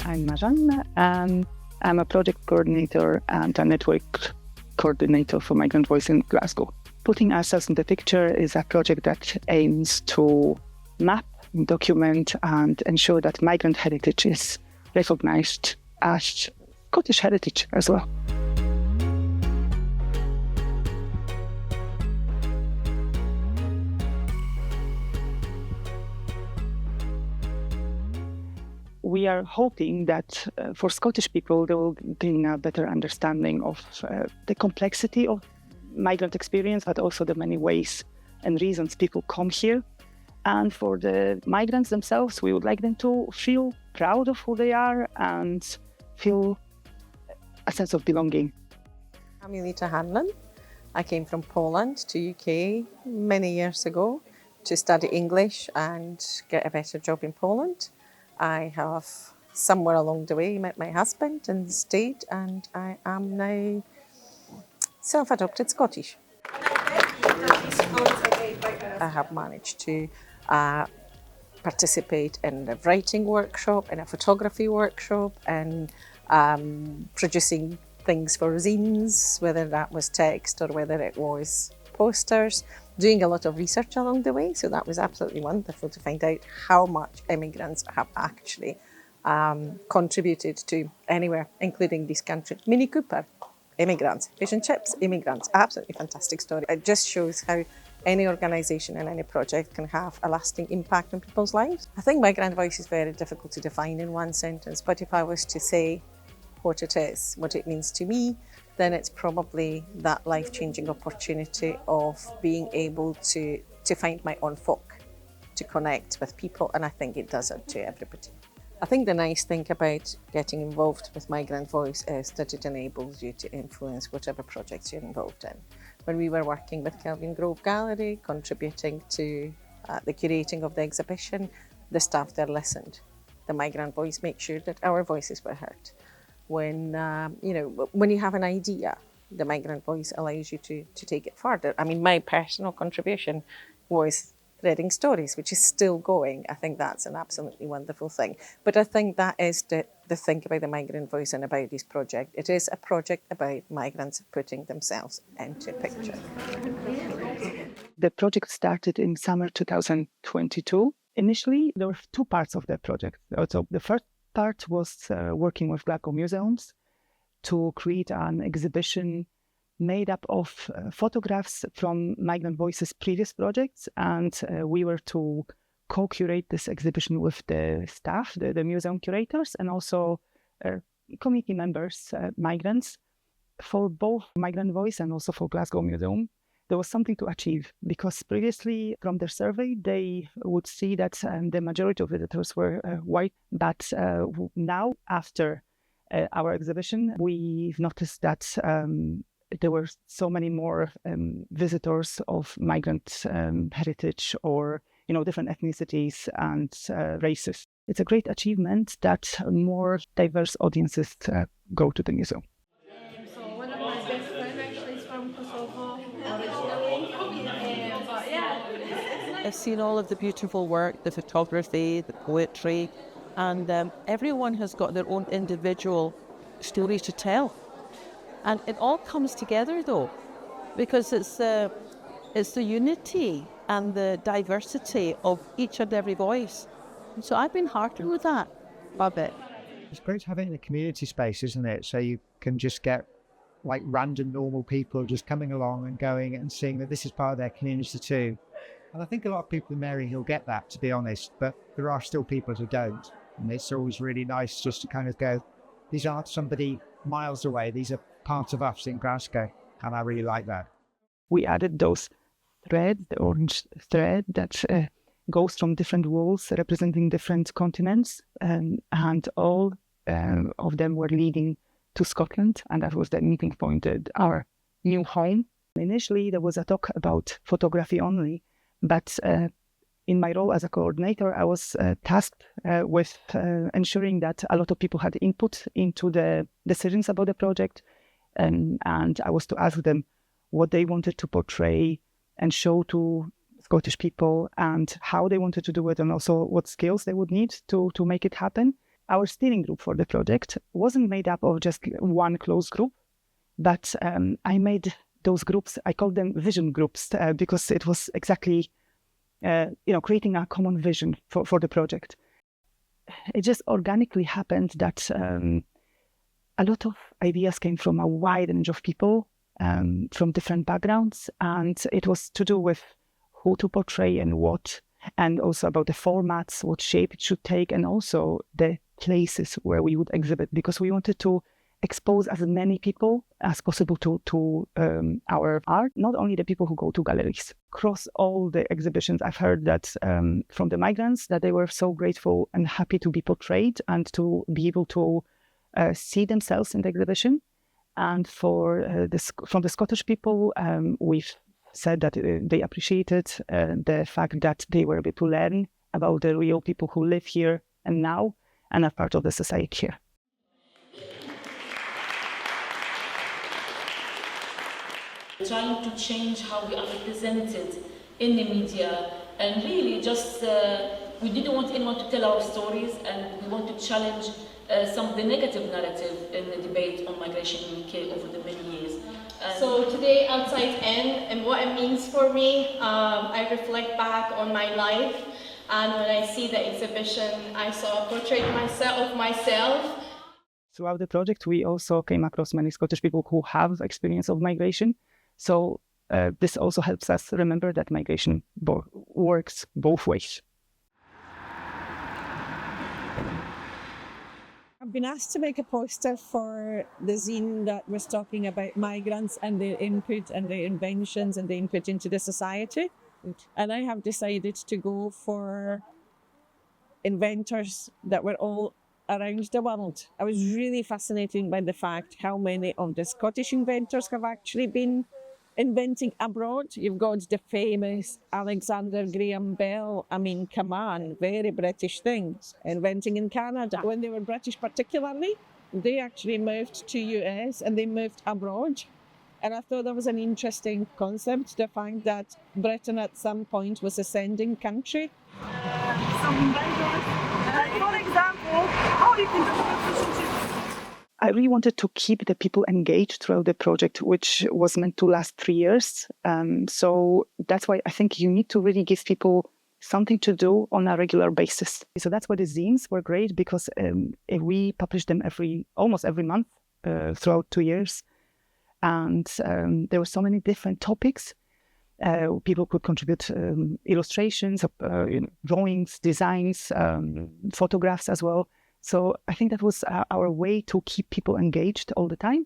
I'm Majan. I'm a project coordinator and a network coordinator for Migrant Voice in Glasgow. Putting ourselves in the picture is a project that aims to map, document, and ensure that migrant heritage is recognized as Scottish heritage as well. We are hoping that for Scottish people, they will gain a better understanding of the complexity of migrant experience, but also the many ways and reasons people come here. And for the migrants themselves, we would like them to feel proud of who they are and feel a sense of belonging. I'm Elita Hanlon. I came from Poland to UK many years ago to study English and get a better job in Poland. I have somewhere along the way met my husband and stayed, and I am now self-adopted Scottish. I have managed to participate in a writing workshop, in a photography workshop, and producing things for zines, whether that was text or whether it was posters, doing a lot of research along the way. So that was absolutely wonderful to find out how much immigrants have actually contributed to anywhere, including this country. Mini Cooper, immigrants. Fish and chips, immigrants. Absolutely fantastic story. It just shows how any organisation and any project can have a lasting impact on people's lives. I think Migrant Voice is very difficult to define in one sentence, but if I was to say what it is, what it means to me, then it's probably that life-changing opportunity of being able to find my own folk, to connect with people, and I think it does it to everybody. I think the nice thing about getting involved with Migrant Voice is that it enables you to influence whatever projects you're involved in. When we were working with Kelvin Grove Gallery, contributing to the curating of the exhibition, the staff there listened. The Migrant Voice made sure that our voices were heard. When you have an idea, the Migrant Voice allows you to take it further. I mean, my personal contribution was reading stories, which is still going. I think that's an absolutely wonderful thing. But I think that is the thing about the Migrant Voice and about this project. It is a project about migrants putting themselves into a picture. The project started in summer 2022. Initially, there were two parts of the project. So the first part was working with Glasgow museums to create an exhibition made up of photographs from Migrant Voice's previous projects, and we were to co-curate this exhibition with the staff, the museum curators, and also community members, migrants. For both Migrant Voice and also for Glasgow Museum, there was something to achieve, because previously from their survey, they would see that the majority of visitors were white. But now, after our exhibition, we've noticed that there were so many more visitors of migrant heritage or, different ethnicities and races. It's a great achievement that more diverse audiences go to the museum. So one of my best friends actually is from Kosovo originally. But yeah, it's nice. I've seen all of the beautiful work, the photography, the poetry, and everyone has got their own individual story to tell. And it all comes together though, because it's the unity and the diversity of each and every voice. So I've been heartened with that. Love it. It's great to have it in a community space, isn't it? So you can just get like random normal people just coming along and going and seeing that this is part of their community too. And I think a lot of people in Maryhill get that, to be honest, but there are still people who don't. And it's always really nice just to kind of go, these aren't somebody miles away, these are part of us in Glasgow. And I really like that. We added those thread, the orange thread that goes from different walls representing different continents, and all of them were leading to Scotland, and that was the meeting point at our new home. Initially, there was a talk about photography only, but in my role as a coordinator, I was tasked with ensuring that a lot of people had input into the decisions about the project, and I was to ask them what they wanted to portray and show to Scottish people and how they wanted to do it, and also what skills they would need to make it happen. Our steering group for the project wasn't made up of just one close group, but I made those groups, I called them vision groups, because it was exactly, creating a common vision for the project. It just organically happened that a lot of ideas came from a wide range of people from different backgrounds, and it was to do with who to portray and what, and also about the formats, what shape it should take, and also the places where we would exhibit, because we wanted to expose as many people as possible to our art, not only the people who go to galleries. Across all the exhibitions, I've heard that from the migrants that they were so grateful and happy to be portrayed and to be able to see themselves in the exhibition. And from the Scottish people, we've said that they appreciated the fact that they were able to learn about the real people who live here and now and are part of the society here. Trying to change how we are represented in the media, and really just we didn't want anyone to tell our stories, and we want to challenge some of the negative narrative in the debate on migration in the UK over the many years. So today, outside in, and what it means for me, I reflect back on my life, and when I see the exhibition, I saw a portrait of myself. Throughout the project, we also came across many Scottish people who have experience of migration. So this also helps us remember that migration works both ways. I've been asked to make a poster for the zine that was talking about migrants and their input and their inventions and their input into the society. And I have decided to go for inventors that were all around the world. I was really fascinated by the fact how many of the Scottish inventors have actually been inventing abroad. You've got the famous Alexander Graham Bell. I mean, come on, very British things. Inventing in Canada. When they were British particularly, they actually moved to US and they moved abroad. And I thought that was an interesting concept, the fact that Britain at some point was a sending country. Some inventors, for example, how you can do relationships. I really wanted to keep the people engaged throughout the project, which was meant to last 3 years. So that's why I think you need to really give people something to do on a regular basis. So that's why the zines were great, because we published them almost every month throughout 2 years. And there were so many different topics. People could contribute illustrations, drawings, designs, photographs as well. So I think that was our way to keep people engaged all the time.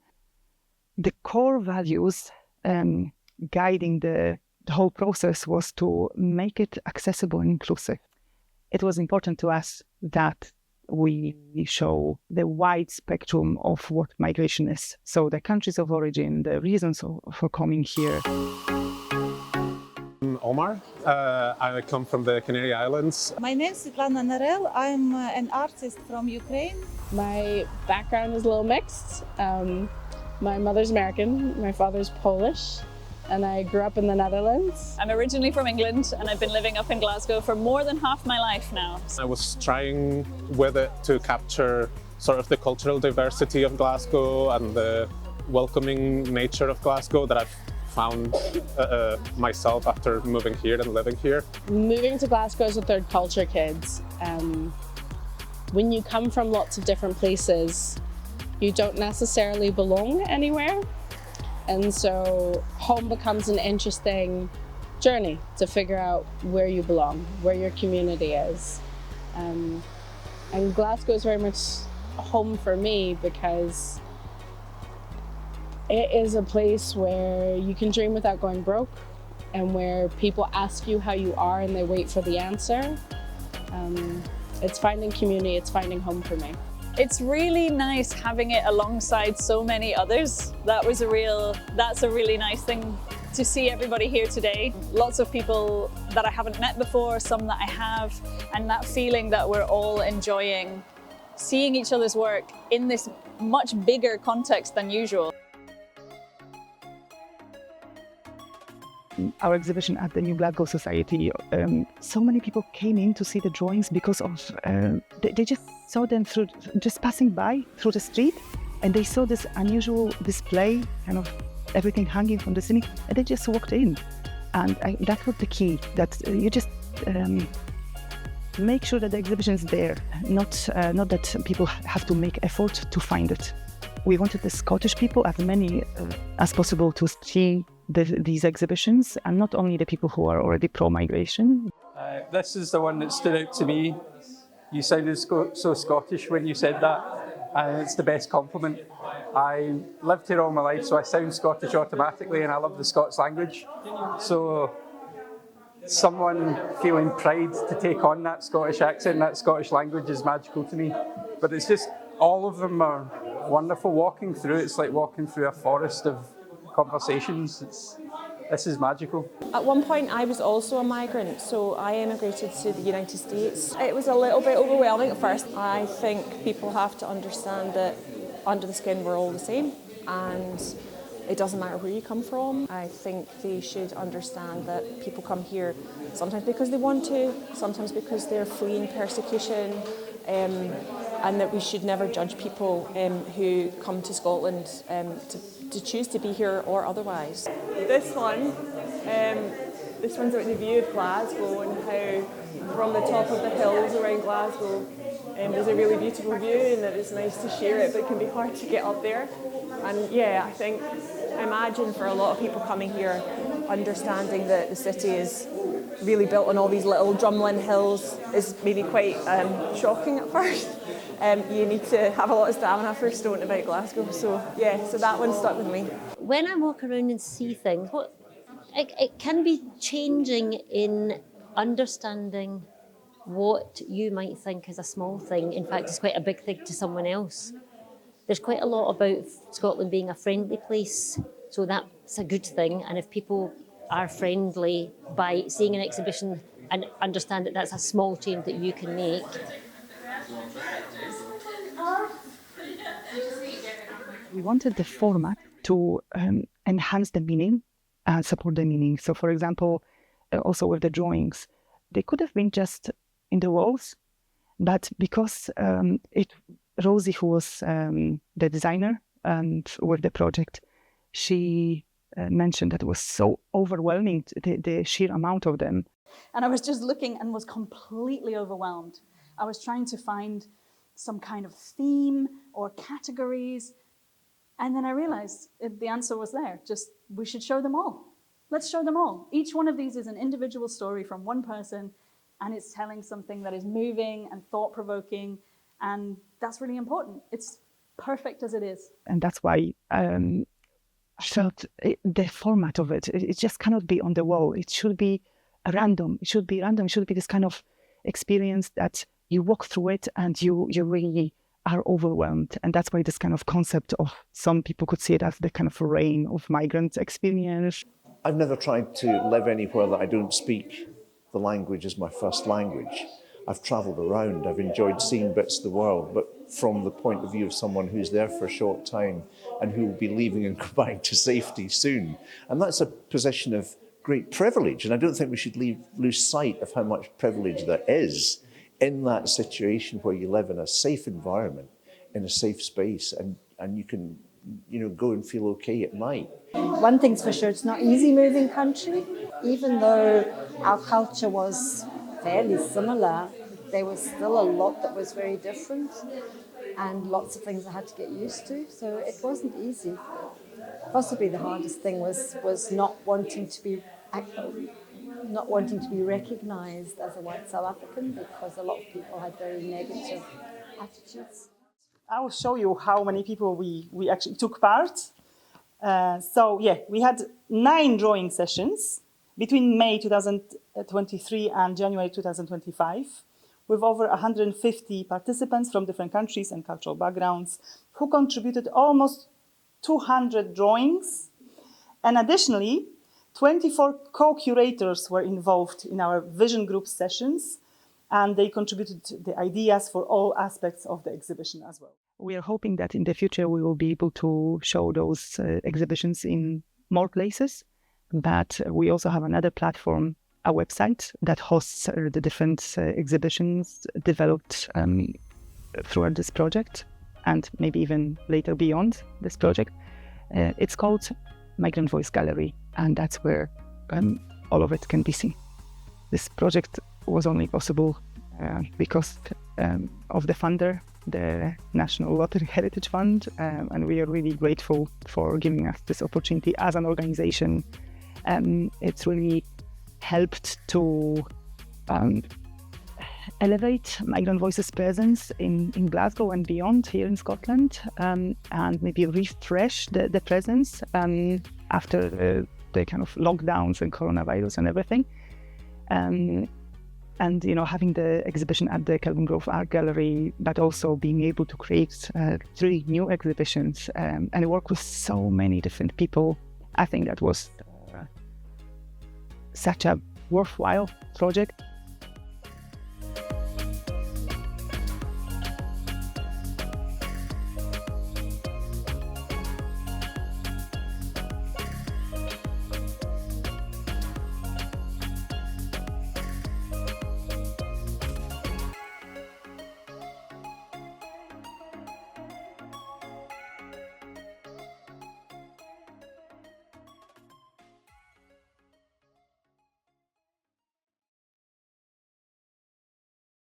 The core values guiding the whole process was to make it accessible and inclusive. It was important to us that we show the wide spectrum of what migration is. So the countries of origin, the reasons for coming here. Omar. I come from the Canary Islands. My name is Svetlana Narel. I'm an artist from Ukraine. My background is a little mixed. My mother's American, my father's Polish, and I grew up in the Netherlands. I'm originally from England and I've been living up in Glasgow for more than half my life now. I was trying with it to capture sort of the cultural diversity of Glasgow and the welcoming nature of Glasgow that I've found myself after moving here and living here. Moving to Glasgow as a third culture kid, when you come from lots of different places, you don't necessarily belong anywhere. And so home becomes an interesting journey to figure out where you belong, where your community is. And Glasgow is very much home for me because it is a place where you can dream without going broke and where people ask you how you are and they wait for the answer. It's finding community, it's finding home for me. It's really nice having it alongside so many others. That's a really nice thing to see everybody here today. Lots of people that I haven't met before, some that I have, and that feeling that we're all enjoying seeing each other's work in this much bigger context than usual. our exhibition at the New Glasgow Society, so many people came in to see the drawings because of they just saw them through just passing by through the street, and they saw this unusual display, kind of everything hanging from the ceiling, and they just walked in. And that was the key, that you just make sure that the exhibition is there, not that people have to make effort to find it. We wanted the Scottish people, as many as possible, to see these exhibitions, and not only the people who are already pro-migration. This is the one that stood out to me. You sounded so Scottish when you said that, and it's the best compliment. I lived here all my life, so I sound Scottish automatically, and I love the Scots language. So someone feeling pride to take on that Scottish accent, that Scottish language is magical to me. But it's just, all of them are wonderful. Walking through, it's like walking through a forest of conversations. This is magical. At one point I was also a migrant, so I emigrated to the United States. It was a little bit overwhelming at first. I think people have to understand that under the skin we're all the same, and it doesn't matter where you come from. I think they should understand that people come here sometimes because they want to, sometimes because they're fleeing persecution, and that we should never judge people who come to Scotland to choose to be here or otherwise. This one's about the view of Glasgow and how from the top of the hills around Glasgow there's a really beautiful view, and that it's nice to share it, but it can be hard to get up there. And yeah, I imagine for a lot of people coming here, understanding that the city is really built on all these little drumlin hills is maybe quite shocking at first. You need to have a lot of stamina for a stone about Glasgow. So yeah, so that one stuck with me. When I walk around and see things, it can be changing in understanding what you might think is a small thing. In fact, it's quite a big thing to someone else. There's quite a lot about Scotland being a friendly place, so that's a good thing. And if people are friendly by seeing an exhibition and understand that that's a small change that you can make. We wanted the format to enhance the meaning and support the meaning. So, for example, also with the drawings, they could have been just in the walls, but because Rosie, who was the designer and with the project, she mentioned that it was so overwhelming, the sheer amount of them. And I was just looking and was completely overwhelmed. I was trying to find some kind of theme or categories, and then I realized the answer was there. Just, we should show them all. Let's show them all. Each one of these is an individual story from one person, and it's telling something that is moving and thought-provoking, and that's really important. It's perfect as it is. And that's why I felt the format of it just cannot be on the wall. It should be random. It should be random. It should be this kind of experience that you walk through it and you really are overwhelmed. And that's why this kind of concept of, some people could see it as the kind of reign of migrant experience. I've never tried to live anywhere that I don't speak the language as my first language. I've travelled around, I've enjoyed seeing bits of the world, but from the point of view of someone who's there for a short time and who will be leaving and go back to safety soon. And that's a position of great privilege, and I don't think we should lose sight of how much privilege there is in that situation where you live in a safe environment, in a safe space, and you can go and feel okay at night. One thing's for sure, it's not easy moving country. Even though our culture was fairly similar, there was still a lot that was very different and lots of things I had to get used to. So it wasn't easy. Possibly the hardest thing was not wanting to be recognised as a white South African, because a lot of people had very negative attitudes. I will show you how many people we actually took part. We had 9 drawing sessions between May 2023 and January 2025, with over 150 participants from different countries and cultural backgrounds who contributed almost 200 drawings. And additionally, 24 co-curators were involved in our vision group sessions, and they contributed the ideas for all aspects of the exhibition as well. We are hoping that in the future we will be able to show those exhibitions in more places, But we also have another platform, a website that hosts the different exhibitions developed throughout this project, and maybe even later beyond this project. It's called Migrant Voice Gallery, and that's where all of it can be seen. This project was only possible because of the funder, the National Lottery Heritage Fund, and we are really grateful for giving us this opportunity as an organization. It's really helped to elevate Migrant Voice's presence in Glasgow and beyond here in Scotland, and maybe refresh the presence after the kind of lockdowns and coronavirus and everything. And having the exhibition at the Kelvingrove Art Gallery, but also being able to create 3 new exhibitions and work with so many different people, I think that was such a worthwhile project.